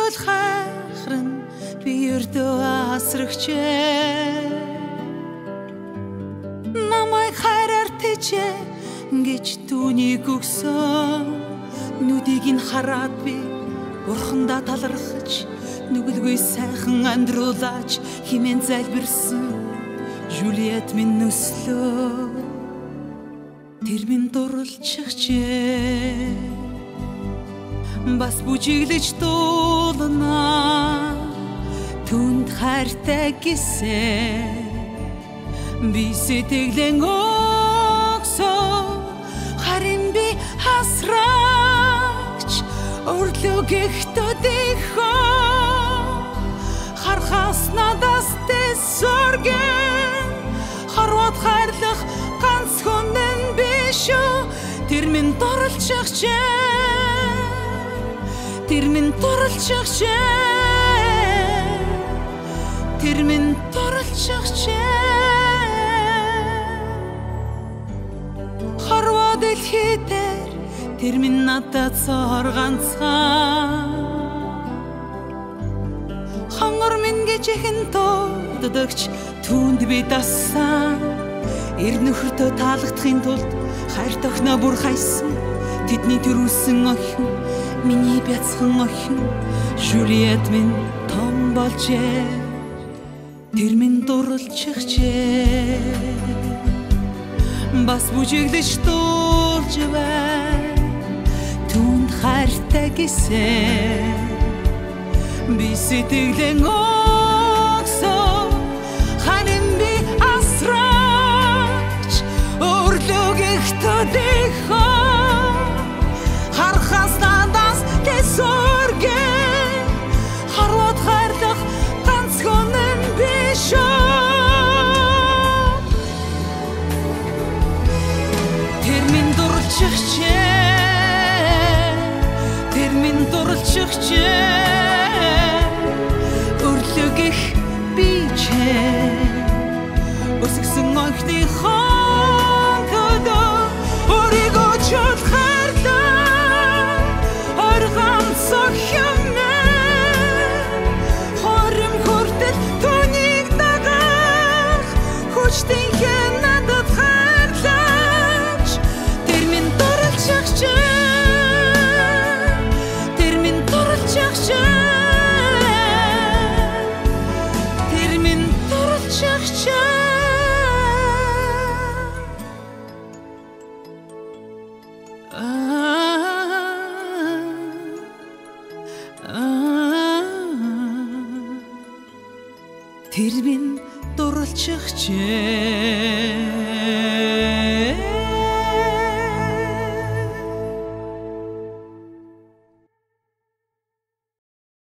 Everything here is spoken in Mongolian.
чөл хайхран би өрдөө асрагчээ намайг хайраар тэжээ гэж түүнийг өгсөн нүдийг нь хараад би бурхандаа талархаж нүгэлгүй сайхан амьдруулаач хэмээн залбирсан Жулиет минь нүслөө тэр минь дурлчихжээ бас бүжиглэж дуулнаа түнд хайртай гэсэн би сэтгэлэн өгсөн харин би хасрагч өрлөг ихтэйхөө харахаас надаас тэсэргэн харват хайрлах ганц хүнэн биш тэр минь дурлчихжээ тэр минь дурлчихжээ тэр минь дурлчихжээ харва дэлхийдэр тэр минь надад цоор ганцхан хангар минь гэж ихэн дуудагч түүнд би дассан эр нөхөртөө таалагдахын тулд хайр тохноо бүр хайсан тэдний төрүүлсэн охин миний бяцхан охин Жулиет минь том болжээ тэр минь дурлчихжээ бас бүжиглэж дуулж бай түнд хайртай гэсэн би сэтгэлэн өгсөн харин би асрагч өрлөг ихтэйхөө харахаас надаас тэсэргэн харват хайрлах ганц хүнэн биш тэр минь дурлчихжээ тэр минь дурлчихжээ өрлөг их бичээ өсгсөн онхны хонтодоо өөрийгөө чөл хайрлаа оргам сохимээ хорим хүртэл түүнийг дагах хүчтэй надад хайрлаач тэр минь дурлчихжээ тэр минь дурлчихжээ тэр минь дурлчихжээ тэр минь дурлчихжээ